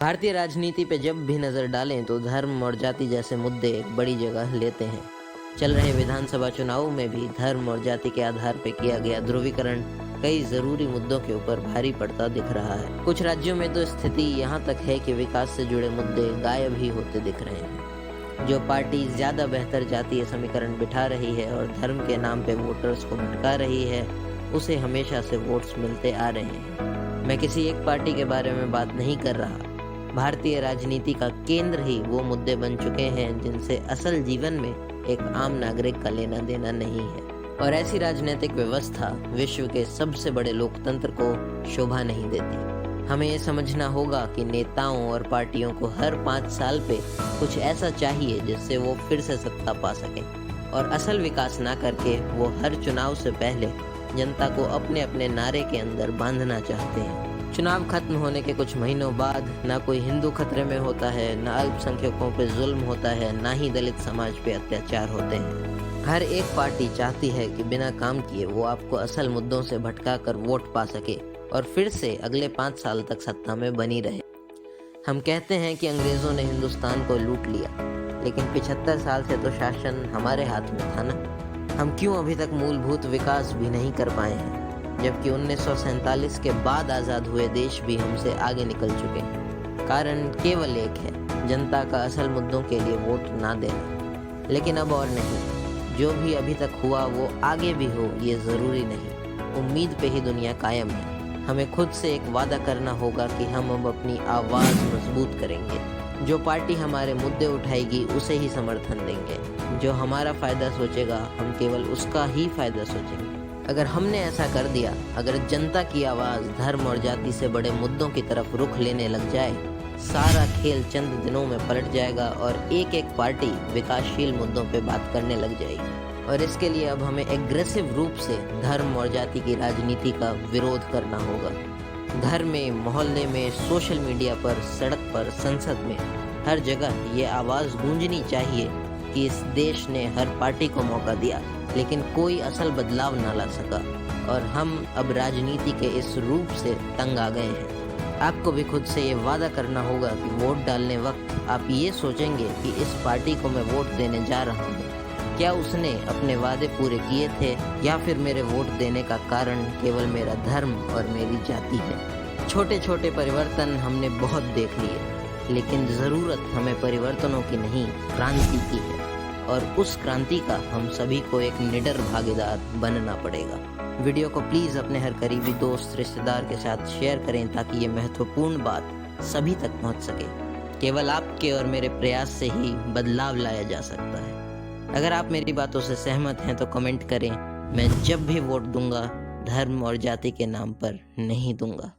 भारतीय राजनीति पे जब भी नज़र डालें तो धर्म और जाति जैसे मुद्दे एक बड़ी जगह लेते हैं। चल रहे विधानसभा चुनावों में भी धर्म और जाति के आधार पर किया गया ध्रुवीकरण कई ज़रूरी मुद्दों के ऊपर भारी पड़ता दिख रहा है। कुछ राज्यों में तो स्थिति यहाँ तक है कि विकास से जुड़े मुद्दे गायब ही होते दिख रहे हैं। जो पार्टी ज़्यादा बेहतर जातीय समीकरण बिठा रही है और धर्म के नाम पे वोटर्स को भटका रही है, उसे हमेशा से वोट्स मिलते आ रहे हैं। मैं किसी एक पार्टी के बारे में बात नहीं कर रहा। भारतीय राजनीति का केंद्र ही वो मुद्दे बन चुके हैं जिनसे असल जीवन में एक आम नागरिक का लेना देना नहीं है, और ऐसी राजनीतिक व्यवस्था विश्व के सबसे बड़े लोकतंत्र को शोभा नहीं देती। हमें ये समझना होगा कि नेताओं और पार्टियों को हर 5 साल पे कुछ ऐसा चाहिए जिससे वो फिर से सत्ता पा सकें, और असल विकास ना करके वो हर चुनाव से पहले जनता को अपने अपने नारे के अंदर बांधना चाहते हैं। चुनाव खत्म होने के कुछ महीनों बाद ना कोई हिंदू खतरे में होता है, ना अल्पसंख्यकों पे जुल्म होता है, ना ही दलित समाज पे अत्याचार होते हैं। हर एक पार्टी चाहती है कि बिना काम किए वो आपको असल मुद्दों से भटका कर वोट पा सके और फिर से अगले 5 साल तक सत्ता में बनी रहे। हम कहते हैं कि अंग्रेजों ने हिंदुस्तान को लूट लिया, लेकिन 75 साल से तो शासन हमारे हाथ में था ना। हम क्यों अभी तक मूलभूत विकास भी नहीं कर पाए हैं, जबकि 1947 के बाद आज़ाद हुए देश भी हमसे आगे निकल चुके हैं। कारण केवल एक है, जनता का असल मुद्दों के लिए वोट ना देना। लेकिन अब और नहीं, जो भी अभी तक हुआ वो आगे भी हो ये ज़रूरी नहीं। उम्मीद पे ही दुनिया कायम है। हमें खुद से एक वादा करना होगा कि हम अब अपनी आवाज़ मजबूत करेंगे। जो पार्टी हमारे मुद्दे उठाएगी उसे ही समर्थन देंगे। जो हमारा फ़ायदा सोचेगा हम केवल उसका ही फ़ायदा सोचेंगे। अगर हमने ऐसा कर दिया, अगर जनता की आवाज़ धर्म और जाति से बड़े मुद्दों की तरफ रुख लेने लग जाए, सारा खेल चंद दिनों में पलट जाएगा और एक एक पार्टी विकासशील मुद्दों पे बात करने लग जाएगी। और इसके लिए अब हमें एग्रेसिव रूप से धर्म और जाति की राजनीति का विरोध करना होगा। घर में, मोहल्ले में, सोशल मीडिया पर, सड़क पर, संसद में, हर जगह ये आवाज़ गूंजनी चाहिए कि इस देश ने हर पार्टी को मौका दिया, लेकिन कोई असल बदलाव ना ला सका, और हम अब राजनीति के इस रूप से तंग आ गए हैं। आपको भी खुद से ये वादा करना होगा कि वोट डालने वक्त आप ये सोचेंगे कि इस पार्टी को मैं वोट देने जा रहा हूँ, क्या उसने अपने वादे पूरे किए थे, या फिर मेरे वोट देने का कारण केवल मेरा धर्म और मेरी जाति है। छोटे छोटे परिवर्तन हमने बहुत देख लिए, लेकिन ज़रूरत हमें परिवर्तनों की नहीं, क्रांति की है, और उस क्रांति का हम सभी को एक निडर भागीदार बनना पड़ेगा। वीडियो को प्लीज़ अपने हर करीबी दोस्त, रिश्तेदार के साथ शेयर करें ताकि ये महत्वपूर्ण बात सभी तक पहुंच सके। केवल आपके और मेरे प्रयास से ही बदलाव लाया जा सकता है। अगर आप मेरी बातों से सहमत हैं तो कमेंट करें। मैं जब भी वोट दूंगा धर्म और जाति के नाम पर नहीं दूंगा।